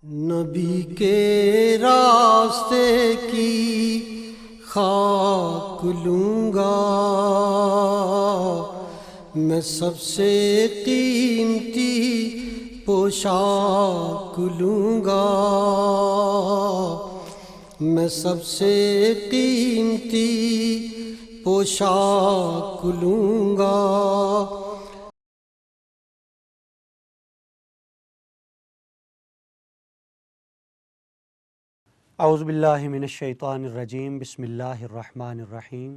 نبی کے راستے کی خاک لوں گا، میں سب سے قیمتی پوشاک لوں گا، میں سب سے قیمتی پوشاک لوں گا۔ اعوذ باللہ من الشیطان الرجیم، بسم اللہ الرحمن الرحیم۔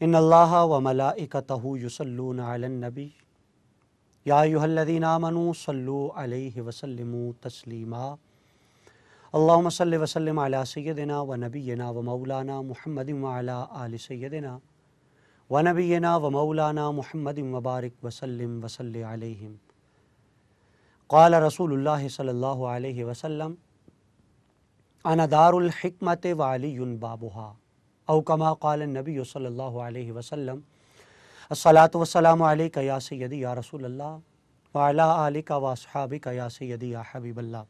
ان اللہ وملائکتہ یصلون علی النبی یا ایھا الذین آمنوا صلوا علیہ وسلموا تسلیما۔ اللہم صل وسلم علی سیدنا ونبینا ومولانا محمد وعلی آل سیدنا ونبینا ومولانا محمد وبارک وسلم وصلی علیہم۔ قال رسول اللہ صلی اللہ علیہ وسلم: انا دار الحکمت وعلی بابها، او کما قال النبی صلی اللہ علیہ وسلم: الصلاۃ والسلام علیک یا سیدی یا رسول اللہ وعلی آلک واصحابک یا سیدی یا حبیب اللہ،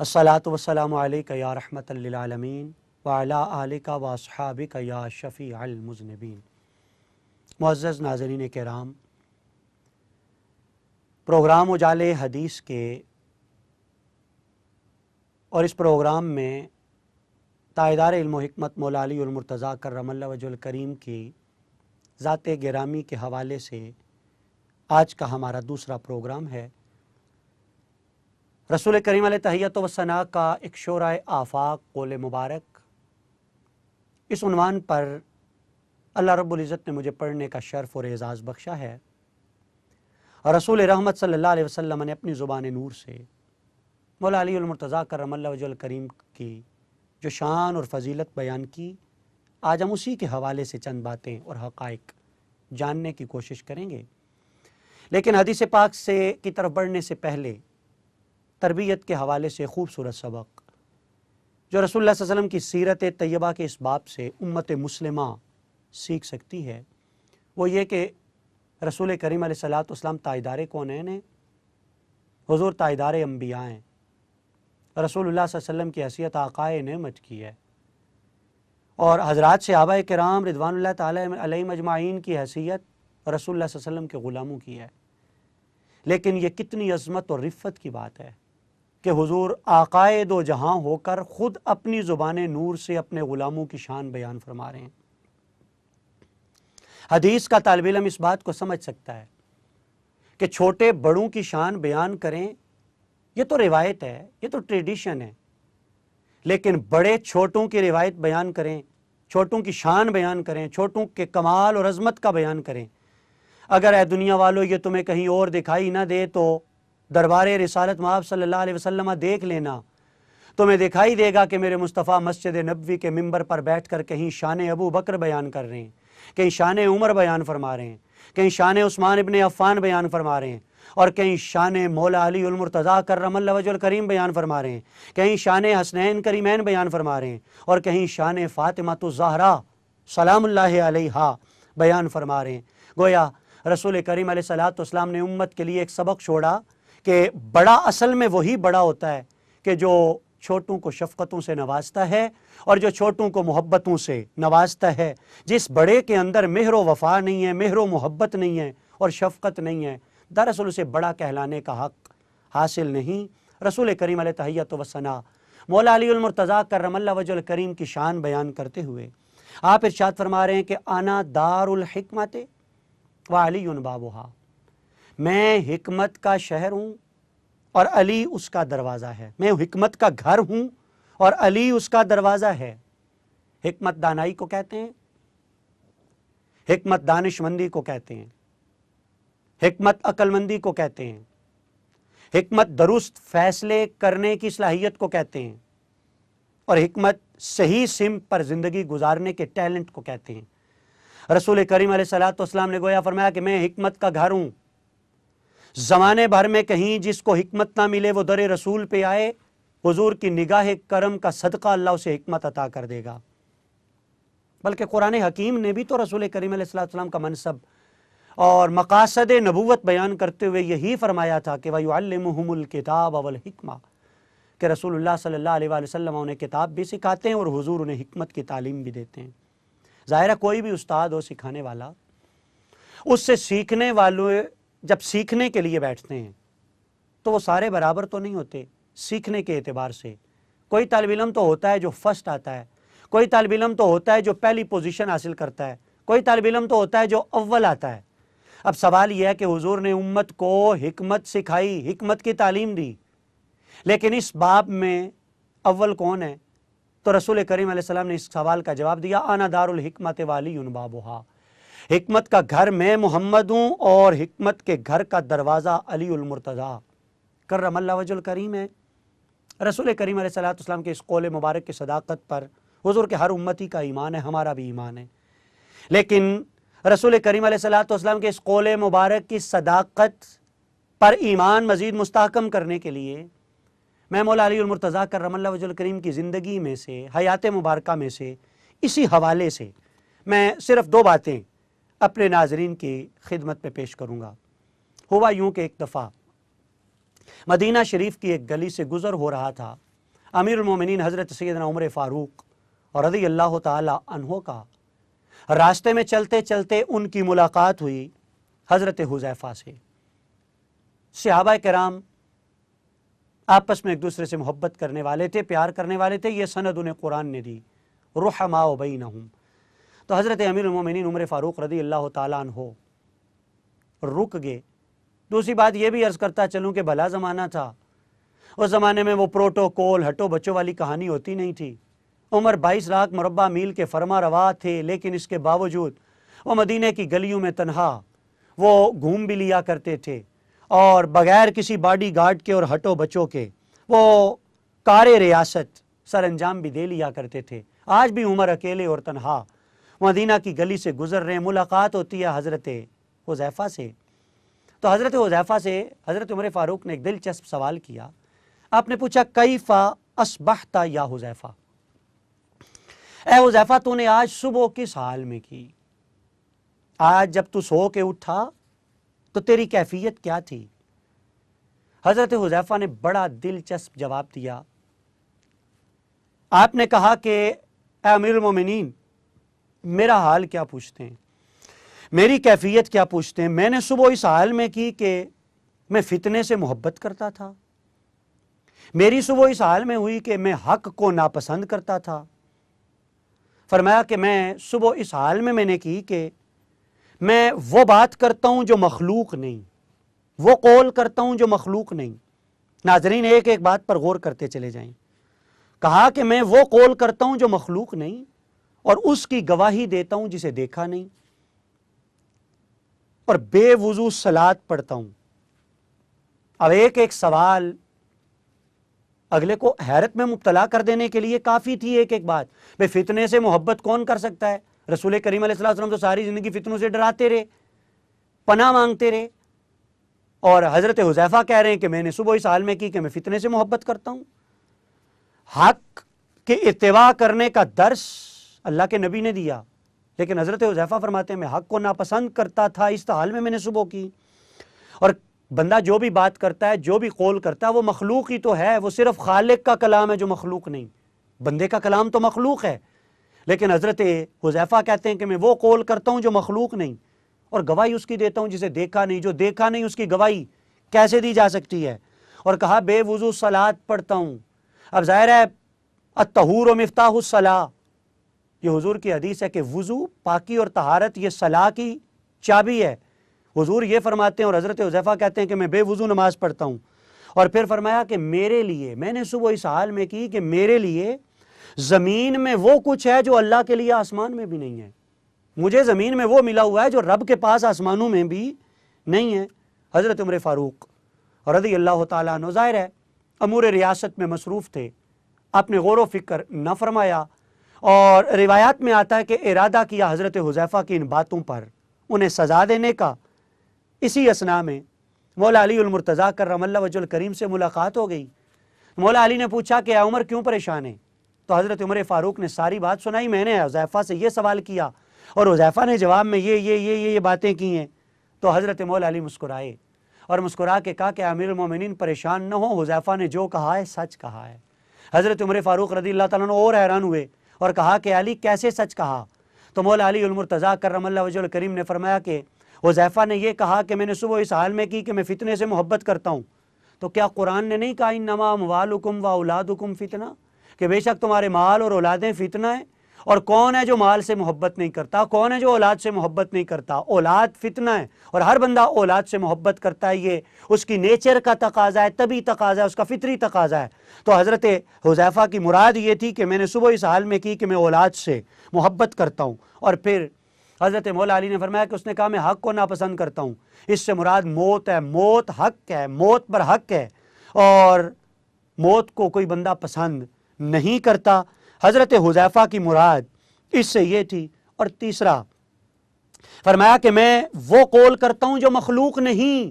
الصلاۃ والسلام علیک یا رحمۃ للعالمین وعلی آلک واصحابک یا شفیع المذنبین۔ معزز ناظرین کرام، پروگرام اجالے حدیث کے اور اس پروگرام میں تائیدار علم و حکمت مولا علی المرتضیٰ کرم اللہ وجہ الکریم کی ذات گرامی کے حوالے سے آج کا ہمارا دوسرا پروگرام ہے۔ رسول کریم علیہ تحیت و ثنا کا ایک شورۂ آفاق قول مبارک، اس عنوان پر اللہ رب العزت نے مجھے پڑھنے کا شرف اور اعزاز بخشا ہے، اور رسول رحمت صلی اللہ علیہ وسلم نے اپنی زبان نور سے مولا علی المرتضیٰ کرم اللہ وجہ الکریم کی جو شان اور فضیلت بیان کی، آج ہم اسی کے حوالے سے چند باتیں اور حقائق جاننے کی کوشش کریں گے۔ لیکن حدیث پاک کی طرف بڑھنے سے پہلے تربیت کے حوالے سے خوبصورت سبق جو رسول اللہ صلی اللہ علیہ وسلم کی سیرت طیبہ کے اس باب سے امت مسلمہ سیکھ سکتی ہے، وہ یہ کہ رسول کریم علیہ الصلوۃ والسلام تائیدار کونین ہیں، حضور تائیدار انبیاء ہیں، رسول اللہ صلی اللہ علیہ وسلم کی حیثیت آقائے نعمت کی ہے، اور حضرات صحابہ کرام رضوان اللہ تعالی علیہم اجمعین کی حیثیت رسول اللہ صلی اللہ علیہ وسلم کے غلاموں کی ہے۔ لیکن یہ کتنی عظمت اور رفت کی بات ہے کہ حضور آقائے دو جہاں ہو کر خود اپنی زبان نور سے اپنے غلاموں کی شان بیان فرما رہے ہیں۔ حدیث کا طالب علم اس بات کو سمجھ سکتا ہے کہ چھوٹے بڑوں کی شان بیان کریں، یہ تو روایت ہے، یہ تو ٹریڈیشن ہے، لیکن بڑے چھوٹوں کی روایت بیان کریں، چھوٹوں کی شان بیان کریں، چھوٹوں کے کمال اور عظمت کا بیان کریں۔ اگر اے دنیا والو یہ تمہیں کہیں اور دکھائی نہ دے تو دربار رسالت مآب صلی اللہ علیہ وسلم دیکھ لینا، تمہیں دکھائی دے گا کہ میرے مصطفیٰ مسجد نبوی کے ممبر پر بیٹھ کر کہیں شان ابو بکر بیان کر رہے ہیں، کہیں شان عمر بیان فرما رہے ہیں، کہیں شان عثمان ابن عفان بیان فرما رہے ہیں، اور کہیں شان مولا علی المرتضیٰ کرم اللہ وجہ الکریم بیان فرما رہے ہیں، کہیں شان حسنین کریمین بیان فرما رہے ہیں، اور کہیں شان فاطمہ الزہرا سلام اللہ علیہا بیان فرما رہے ہیں۔ گویا رسول کریم علیہ الصلوۃ والسلام نے امت کے لیے ایک سبق چھوڑا کہ بڑا اصل میں وہی بڑا ہوتا ہے کہ جو چھوٹوں کو شفقتوں سے نوازتا ہے اور جو چھوٹوں کو محبتوں سے نوازتا ہے۔ جس بڑے کے اندر مہر و وفا نہیں ہے، مہر و محبت نہیں ہے اور شفقت نہیں ہے، دراصل اسے بڑا کہلانے کا حق حاصل نہیں۔ رسول کریم علیہ تحیت و ثنا مولا علی المرتضیٰ کرم اللہ وجہ الکریم کی شان بیان کرتے ہوئے آپ ارشاد فرما رہے ہیں کہ انا دار الحکمت وعلی بابها، میں حکمت کا شہر ہوں اور علی اس کا دروازہ ہے۔ میں حکمت کا گھر ہوں اور علی اس کا دروازہ ہے۔ حکمت دانائی کو کہتے ہیں، حکمت دانش مندی کو کہتے ہیں، حکمت عقل مندی کو کہتے ہیں، حکمت درست فیصلے کرنے کی صلاحیت کو کہتے ہیں، اور حکمت صحیح سمت پر زندگی گزارنے کے ٹیلنٹ کو کہتے ہیں۔ رسول کریم علیہ الصلوۃ والسلام نے گویا فرمایا کہ میں حکمت کا گھر ہوں۔ زمانے بھر میں کہیں جس کو حکمت نہ ملے وہ در رسول پہ آئے، حضور کی نگاہ کرم کا صدقہ اللہ اسے حکمت عطا کر دے گا۔ بلکہ قرآن حکیم نے بھی تو رسول کریم علیہ الصلوۃ والسلام کا منصب اور مقاصد نبوت بیان کرتے ہوئے یہی فرمایا تھا کہ وَيُعَلِّمُهُمُ الْكِتَابَ وَالْحِکْمَةَ، کہ رسول اللہ صلی اللہ علیہ وآلہ وسلم انہیں کتاب بھی سکھاتے ہیں اور حضور انہیں حکمت کی تعلیم بھی دیتے ہیں۔ ظاہر ہے کوئی بھی استاد ہو سکھانے والا، اس سے سیکھنے والوں جب سیکھنے کے لیے بیٹھتے ہیں تو وہ سارے برابر تو نہیں ہوتے سیکھنے کے اعتبار سے۔ کوئی طالب علم تو ہوتا ہے جو فرسٹ آتا ہے، کوئی طالب علم تو ہوتا ہے جو پہلی پوزیشن حاصل کرتا ہے، کوئی طالب علم تو ہوتا ہے جو اول آتا ہے۔ اب سوال یہ ہے کہ حضور نے امت کو حکمت سکھائی، حکمت کی تعلیم دی، لیکن اس باب میں اول کون ہے؟ تو رسول کریم علیہ السلام نے اس سوال کا جواب دیا، انا دار الحکمت والی بابھا، حکمت کا گھر میں محمد ہوں اور حکمت کے گھر کا دروازہ علی المرتضیٰ کرم اللہ وجہ الکریم ہے۔ رسول کریم علیہ السلام کے اس قول مبارک کی صداقت پر حضور کے ہر امتی کا ایمان ہے، ہمارا بھی ایمان ہے، لیکن رسول کریم علیہ السلام کے اس قول مبارک کی صداقت پر ایمان مزید مستحکم کرنے کے لیے میں مولا علی المرتضیٰ کرم اللہ وجہ الکریم کی زندگی میں سے، حیات مبارکہ میں سے، اسی حوالے سے میں صرف 2 باتیں اپنے ناظرین کی خدمت میں پیش کروں گا۔ ہوا یوں کہ ایک دفعہ مدینہ شریف کی ایک گلی سے گزر ہو رہا تھا، امیر المومنین حضرت سیدنا عمر فاروق رضی اللہ تعالی عنہ کا۔ راستے میں چلتے چلتے ان کی ملاقات ہوئی حضرت حذیفہ سے۔ صحابہ کرام آپس میں ایک دوسرے سے محبت کرنے والے تھے، پیار کرنے والے تھے، یہ سند انہیں قرآن نے دی، رحماء بینہم۔ تو حضرت امیر المومنین عمر فاروق رضی اللہ تعالیٰ عنہ رک گئے۔ دوسری بات یہ بھی عرض کرتا چلوں کہ بھلا زمانہ تھا، اس زمانے میں وہ پروٹوکول ہٹو بچوں والی کہانی ہوتی نہیں تھی۔ عمر 22 لاکھ مربع میل کے فرما روا تھے، لیکن اس کے باوجود وہ مدینے کی گلیوں میں تنہا وہ گھوم بھی لیا کرتے تھے، اور بغیر کسی باڈی گارڈ کے اور ہٹو بچوں کے وہ کار ریاست سر انجام بھی دے لیا کرتے تھے۔ آج بھی عمر اکیلے اور تنہا مدینہ کی گلی سے گزر رہے ہیں، ملاقات ہوتی ہے حضرت حذیفہ سے۔ تو حضرت حذیفہ سے حضرت عمر فاروق نے ایک دلچسپ سوال کیا۔ آپ نے پوچھا کیف اصبحت یا حذیفہ، اے حذیفہ تو نے آج صبح کس حال میں کی؟ آج جب تو سو کے اٹھا تو تیری کیفیت کیا تھی؟ حضرت حذیفہ نے بڑا دلچسپ جواب دیا۔ آپ نے کہا کہ اے امیر المومنین، میرا حال کیا پوچھتے ہیں، میری کیفیت کیا پوچھتے ہیں؟ میں نے صبح اس حال میں کی کہ میں فتنے سے محبت کرتا تھا، میری صبح اس حال میں ہوئی کہ میں حق کو ناپسند کرتا تھا۔ فرمایا کہ میں صبح اس حال میں نے کی کہ میں وہ بات کرتا ہوں جو مخلوق نہیں، وہ قول کرتا ہوں جو مخلوق نہیں۔ ناظرین ایک ایک بات پر غور کرتے چلے جائیں۔ کہا کہ میں وہ قول کرتا ہوں جو مخلوق نہیں، اور اس کی گواہی دیتا ہوں جسے دیکھا نہیں، اور بے وضو صلاۃ پڑھتا ہوں۔ اب ایک ایک سوال اگلے کو حیرت میں مبتلا کر دینے کے لیے کافی تھی ایک ایک بات۔ بے فتنے سے محبت کون کر سکتا ہے؟ رسول کریم علیہ السلام تو ساری زندگی فتنوں سے ڈراتے رہے، پناہ مانگتے رہے، اور حضرت حذیفہ کہہ رہے ہیں کہ میں نے صبح اس حال میں کی کہ میں فتنے سے محبت کرتا ہوں۔ حق کے اتباع کرنے کا درس اللہ کے نبی نے دیا، لیکن حضرت حذیفہ فرماتے ہیں میں حق کو ناپسند کرتا تھا، اس حال میں نے صبح کی۔ اور بندہ جو بھی بات کرتا ہے، جو بھی قول کرتا ہے، وہ مخلوق ہی تو ہے، وہ صرف خالق کا کلام ہے جو مخلوق نہیں۔ بندے کا کلام تو مخلوق ہے، لیکن حضرت حذیفہ کہتے ہیں کہ میں وہ قول کرتا ہوں جو مخلوق نہیں، اور گواہی اس کی دیتا ہوں جسے دیکھا نہیں۔ جو دیکھا نہیں اس کی گواہی کیسے دی جا سکتی ہے؟ اور کہا بے وضو صلاۃ پڑھتا ہوں۔ اب ظاہر ہے الطہور مفتاح الصلاۃ، یہ حضور کی حدیث ہے کہ وضو، پاکی اور طہارت یہ صلاح کی چابی ہے۔ حضور یہ فرماتے ہیں اور حضرت حذیفہ کہتے ہیں کہ میں بے وضو نماز پڑھتا ہوں۔ اور پھر فرمایا کہ میرے لیے، میں نے صبح اس حال میں کی کہ میرے لیے زمین میں وہ کچھ ہے جو اللہ کے لیے آسمان میں بھی نہیں ہے۔ مجھے زمین میں وہ ملا ہوا ہے جو رب کے پاس آسمانوں میں بھی نہیں ہے۔ حضرت عمر فاروق رضی اللہ تعالیٰ عنہ ظاہر ہے امور ریاست میں مصروف تھے، آپ نے غور و فکر نہ فرمایا، اور روایات میں آتا ہے کہ ارادہ کیا حضرت حذیفہ کی ان باتوں پر انہیں سزا دینے کا۔ اسی اثناء میں مولا علی المرتضیٰ کرم اللہ وجہ الکریم سے ملاقات ہو گئی۔ مولا علی نے پوچھا کہ عمر کیوں پریشان ہے؟ تو حضرت عمر فاروق نے ساری بات سنائی، میں نے حذیفہ سے یہ سوال کیا اور حذیفہ نے جواب میں یہ باتیں کی ہیں۔ تو حضرت مولا علی مسکرائے اور مسکرا کے کہا کہ امیر المومنین پریشان نہ ہو، حذیفہ نے جو کہا ہے سچ کہا ہے۔ حضرت عمر فاروق رضی اللہ تعالیٰ عنہ اور حیران ہوئے اور کہا کہ علی کیسے سچ کہا؟ تو مولا علی المرتضیٰ کرم اللہ وجہہ الکریم نے فرمایا کہ حذیفہ نے یہ کہا کہ میں نے صبح اس حال میں کی کہ میں فتنے سے محبت کرتا ہوں، تو کیا قرآن نے نہیں کہا انما اموالکم و اولادکم فتنہ، کہ بے شک تمہارے مال اور اولادیں فتنہ ہیں؟ اور کون ہے جو مال سے محبت نہیں کرتا؟ کون ہے جو اولاد سے محبت نہیں کرتا؟ اولاد فتنہ ہے، اور ہر بندہ اولاد سے محبت کرتا ہے، یہ اس کی نیچر کا تقاضا ہے، طبی تقاضا ہے، اس کا فطری تقاضا ہے۔ تو حضرت حذیفہ کی مراد یہ تھی کہ میں نے صبح اس حال میں کی کہ میں اولاد سے محبت کرتا ہوں۔ اور پھر حضرت مولا علی نے فرمایا کہ اس نے کہا میں حق کو ناپسند کرتا ہوں، اس سے مراد موت ہے، موت حق ہے، موت پر حق ہے، اور موت کو کوئی بندہ پسند نہیں کرتا۔ حضرت حذیفہ کی مراد اس سے یہ تھی۔ اور تیسرا فرمایا کہ میں وہ قول کرتا ہوں جو مخلوق نہیں،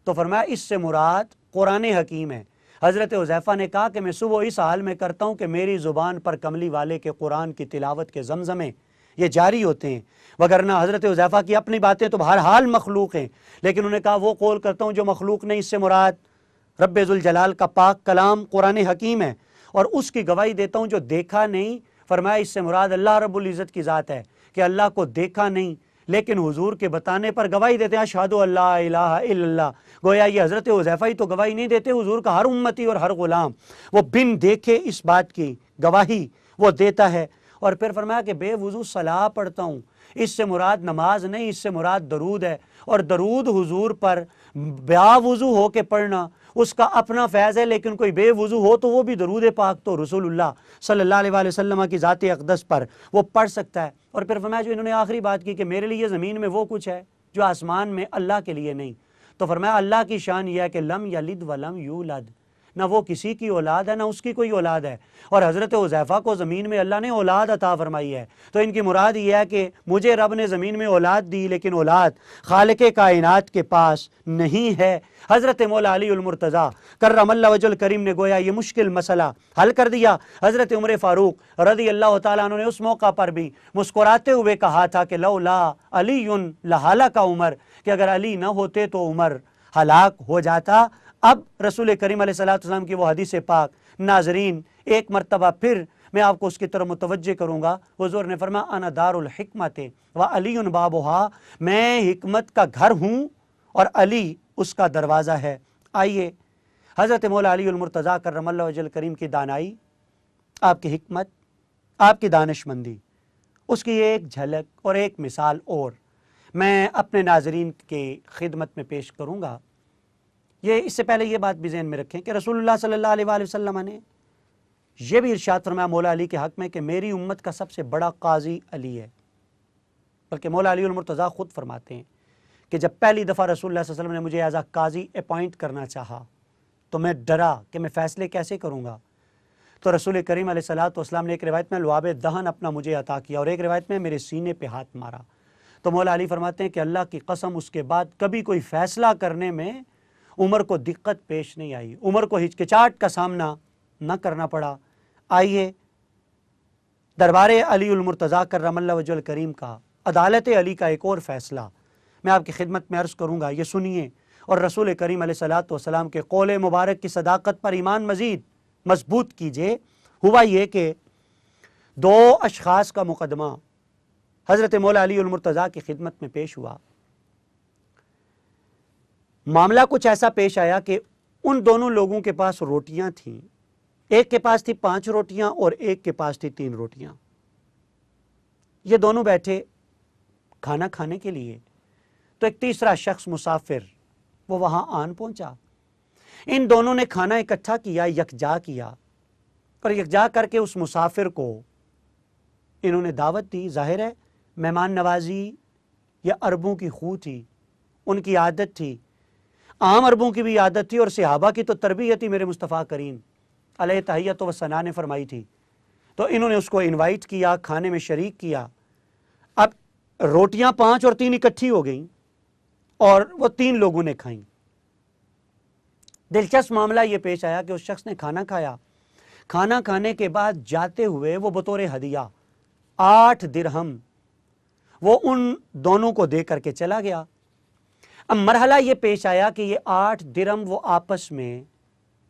تو فرمایا اس سے مراد قرآن حکیم ہے۔ حضرت حذیفہ نے کہا کہ میں صبح اس حال میں کرتا ہوں کہ میری زبان پر کملی والے کے قرآن کی تلاوت کے زمزمیں یہ جاری ہوتے ہیں، وگرنہ حضرت حذیفہ کی اپنی باتیں تو بہرحال مخلوق ہیں، لیکن انہوں نے کہا وہ قول کرتا ہوں جو مخلوق نہیں، اس سے مراد رب ذوالجلال کا پاک کلام قرآن حکیم ہے، اور اس کی گواہی دیتا ہوں جو دیکھا نہیں۔ فرمایا اس سے مراد اللہ رب العزت کی ذات ہے کہ اللہ کو دیکھا نہیں، لیکن حضور کے بتانے پر گواہی دیتے ہیں اشہد اللہ الہ الا اللہ۔ گویا یہ حضرت حذیفہ ہی تو گواہی نہیں دیتے، حضور کا ہر امتی اور ہر غلام وہ بن دیکھے اس بات کی گواہی وہ دیتا ہے۔ اور پھر فرمایا کہ بے وضو صلاح پڑھتا ہوں، اس سے مراد نماز نہیں، اس سے مراد درود ہے، اور درود حضور پر بیا وضو ہو کے پڑھنا اس کا اپنا فیض ہے، لیکن کوئی بے وضو ہو تو وہ بھی درود پاک تو رسول اللہ صلی اللہ علیہ وآلہ وسلم کی ذات اقدس پر وہ پڑھ سکتا ہے۔ اور پھر فرمایا جو انہوں نے آخری بات کی کہ میرے لیے زمین میں وہ کچھ ہے جو آسمان میں اللہ کے لیے نہیں، تو فرمایا اللہ کی شان یہ ہے کہ لم یلد ولم یولد، نہ وہ کسی کی اولاد ہے نہ اس کی کوئی اولاد ہے، اور حضرت حذیفہ کو زمین میں اللہ نے اولاد عطا فرمائی ہے، تو ان کی مراد یہ ہے کہ مجھے رب نے زمین میں اولاد دی، لیکن اولاد خالق کائنات کے پاس نہیں ہے۔ حضرت مولا علی المرتضیٰ کرم اللہ وجہ الکریم نے گویا یہ مشکل مسئلہ حل کر دیا۔ حضرت عمر فاروق رضی اللہ تعالیٰ عنہ نے اس موقع پر بھی مسکراتے ہوئے کہا تھا کہ لولا علی لہلک عمر، کہ اگر علی نہ ہوتے تو عمر ہلاک ہو جاتا۔ اب رسول کریم علیہ الصلوۃ والسلام کی وہ حدیث پاک ناظرین ایک مرتبہ پھر میں آپ کو اس کی طرف متوجہ کروں گا۔ حضور نے فرمایا انا دار الحکمت و علی بابھا، میں حکمت کا گھر ہوں اور علی اس کا دروازہ ہے۔ آئیے حضرت مولا علی المرتضیٰ کرم اللہ وجہ الکریم کی دانائی، آپ کی حکمت، آپ کی دانش مندی، اس کی ایک جھلک اور ایک مثال اور میں اپنے ناظرین کے خدمت میں پیش کروں گا۔ یہ اس سے پہلے یہ بات بھی ذہن میں رکھیں کہ رسول اللہ صلی اللہ علیہ وآلہ وسلم نے یہ بھی ارشاد فرمایا مولا علی کے حق میں کہ میری امت کا سب سے بڑا قاضی علی ہے، بلکہ مولا علی المرتضیٰ خود فرماتے ہیں کہ جب پہلی دفعہ رسول اللہ صلی اللہ علیہ وسلم نے مجھے ایز اے قاضی اپوائنٹ کرنا چاہا تو میں ڈرا کہ میں فیصلے کیسے کروں گا، تو رسول کریم علیہ الصلوۃ والسلام نے ایک روایت میں لعاب دہن اپنا مجھے عطا کیا اور ایک روایت میں میرے سینے پہ ہاتھ مارا۔ تو مولا علی فرماتے ہیں کہ اللہ کی قسم اس کے بعد کبھی کوئی فیصلہ کرنے میں عمر کو دقت پیش نہیں آئی، عمر کو ہچکچاہٹ کا سامنا نہ کرنا پڑا۔ آئیے دربار علی المرتضیٰ کرم اللہ وجہ الکریم کا عدالت علی کا ایک اور فیصلہ میں آپ کی خدمت میں عرض کروں گا، یہ سنیے اور رسول کریم علیہ الصلوۃ والسلام کے قول مبارک کی صداقت پر ایمان مزید مضبوط کیجئے۔ ہوا یہ کہ دو اشخاص کا مقدمہ حضرت مولا علی المرتضیٰ کی خدمت میں پیش ہوا۔ معاملہ کچھ ایسا پیش آیا کہ ان دونوں لوگوں کے پاس روٹیاں تھیں، ایک کے پاس تھی 5 روٹیاں اور ایک کے پاس تھی 3 روٹیاں۔ یہ دونوں بیٹھے کھانا کھانے کے لیے، تو ایک تیسرا شخص مسافر وہ وہاں آن پہنچا۔ ان دونوں نے کھانا اکٹھا کیا، یکجا کیا، اور یکجا کر کے اس مسافر کو انہوں نے دعوت دی۔ ظاہر ہے مہمان نوازی یہ عربوں کی خو تھی، ان کی عادت تھی، عام عربوں کی بھی عادت تھی، اور صحابہ کی تو تربیت ہی میرے مصطفیٰ کریم علیہ تحیت و ثنا نے فرمائی تھی۔ تو انہوں نے اس کو انوائٹ کیا، کھانے میں شریک کیا۔ اب روٹیاں 5 اور 3 اکٹھی ہو گئیں اور وہ 3 لوگوں نے کھائیں۔ دلچسپ معاملہ یہ پیش آیا کہ اس شخص نے کھانا کھایا، کھانا کھانے کے بعد جاتے ہوئے وہ بطور ہدیہ 8 درہم وہ ان دونوں کو دے کر کے چلا گیا۔ اب مرحلہ یہ پیش آیا کہ یہ 8 درہم وہ آپس میں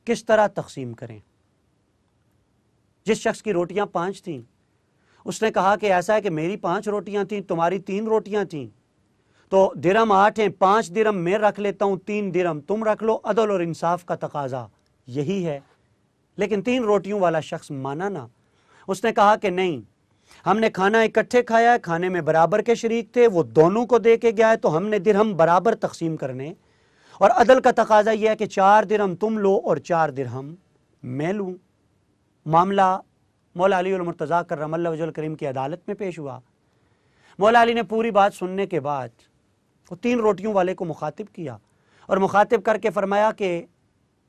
کس طرح تقسیم کریں. جس شخص کی روٹیاں 5 تھیں اس نے کہا کہ ایسا ہے کہ میری 5 روٹیاں تھیں، تمہاری 3 روٹیاں تھیں، تو درہم 8 ہیں، 5 درہم میں رکھ لیتا ہوں، 3 درہم تم رکھ لو. عدل اور انصاف کا تقاضا یہی ہے. لیکن 3 روٹیوں والا شخص مانا نہ. اس نے کہا کہ نہیں، ہم نے کھانا اکٹھے کھایا ہے، کھانے میں برابر کے شریک تھے، وہ دونوں کو دے کے گیا ہے، تو ہم نے درہم برابر تقسیم کرنے. اور عدل کا تقاضا یہ ہے کہ 4 درہم تم لو اور 4 درہم میں لوں. معاملہ مولا علی المرتضیٰ کرم اللہ وجہ الکریم کی عدالت میں پیش ہوا. مولا علی نے پوری بات سننے کے بعد وہ 3 روٹیوں والے کو مخاطب کیا اور مخاطب کر کے فرمایا کہ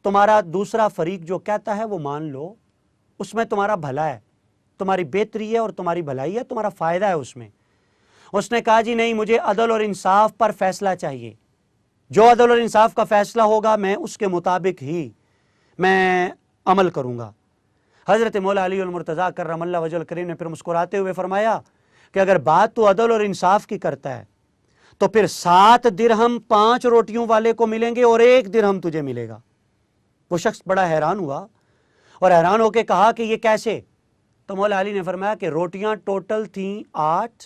تمہارا دوسرا فریق جو کہتا ہے وہ مان لو، اس میں تمہارا بھلا ہے، تمہاری بہتری ہے اور تمہاری بھلائی ہے، تمہارا فائدہ ہے اس میں. اس نے کہا جی نہیں، مجھے عدل اور انصاف پر فیصلہ چاہیے، جو عدل اور انصاف کا فیصلہ ہوگا میں اس کے مطابق ہی میں عمل کروں گا. حضرت مولا علی المرتضیٰ کرم اللہ وجہ الکریم نے پھر مسکراتے ہوئے فرمایا کہ اگر بات تو عدل اور انصاف کی کرتا ہے تو پھر 7 درہم 5 روٹیوں والے کو ملیں گے اور 1 درہم تجھے ملے گا. وہ شخص بڑا حیران ہوا اور حیران ہو کے کہا کہ یہ کیسے؟ تو مولا علی نے فرمایا کہ روٹیاں ٹوٹل تھیں 8،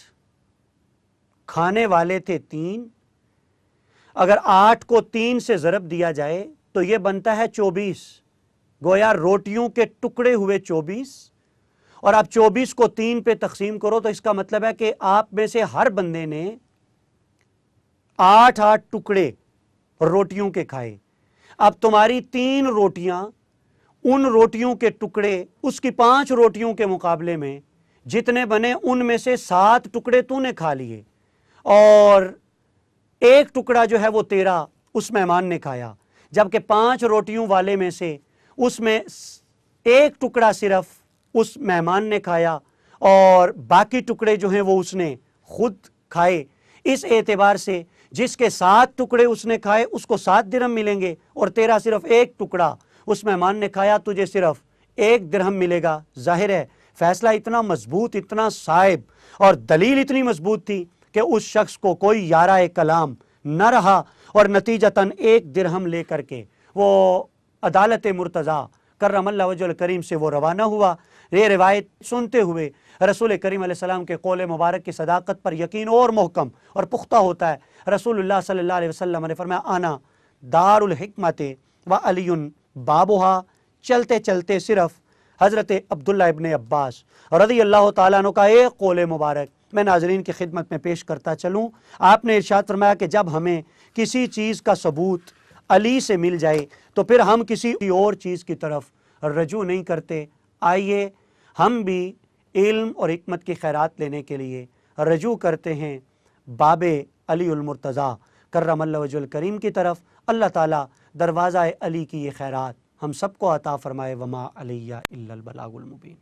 کھانے والے تھے 3، اگر 8 کو 3 سے ضرب دیا جائے تو یہ بنتا ہے 24. گویا روٹیوں کے ٹکڑے ہوئے 24، اور آپ 24 کو 3 پہ تقسیم کرو تو اس کا مطلب ہے کہ آپ میں سے ہر بندے نے 8 ٹکڑے روٹیوں کے کھائے. اب تمہاری 3 روٹیاں ان روٹیوں کے ٹکڑے اس کی 5 روٹیوں کے مقابلے میں جتنے بنے ان میں سے 7 ٹکڑے تو نے کھا لیے اور 1 ٹکڑا جو ہے وہ تیرا اس مہمان نے کھایا، جبکہ 5 روٹیوں والے میں سے اس میں 1 ٹکڑا صرف اس مہمان نے کھایا اور باقی ٹکڑے جو ہیں وہ اس نے خود کھائے. اس اعتبار سے جس کے 7 ٹکڑے اس نے کھائے اس کو 7 درہم ملیں گے اور تیرا صرف 1 ٹکڑا اس مہمان نے کھایا، تجھے صرف 1 درہم ملے گا. ظاہر ہے فیصلہ اتنا مضبوط، اتنا صائب اور دلیل اتنی مضبوط تھی کہ اس شخص کو کوئی یارہ کلام نہ رہا اور نتیجتاً 1 درہم لے کر کے وہ عدالت مرتضیٰ کرم اللہ وجہ الکریم سے وہ روانہ ہوا. یہ روایت سنتے ہوئے رسول کریم علیہ السلام کے قول مبارک کی صداقت پر یقین اور محکم اور پختہ ہوتا ہے. رسول اللہ صلی اللہ علیہ وسلم نے فرمایا آنا دار الحکمت و علی بابوہا. چلتے چلتے صرف حضرت عبداللہ ابن عباس رضی اللہ تعالیٰ عنہ کا ایک قول مبارک میں ناظرین کی خدمت میں پیش کرتا چلوں. آپ نے ارشاد فرمایا کہ جب ہمیں کسی چیز کا ثبوت علی سے مل جائے تو پھر ہم کسی اور چیز کی طرف رجوع نہیں کرتے. آئیے ہم بھی علم اور حکمت کی خیرات لینے کے لیے رجوع کرتے ہیں باب علی المرتضیٰ کرم اللہ وجہ الکریم کی طرف. اللہ تعالیٰ دروازہ علی کی یہ خیرات ہم سب کو عطا فرمائے. وما علیہ الا البلاغ المبین.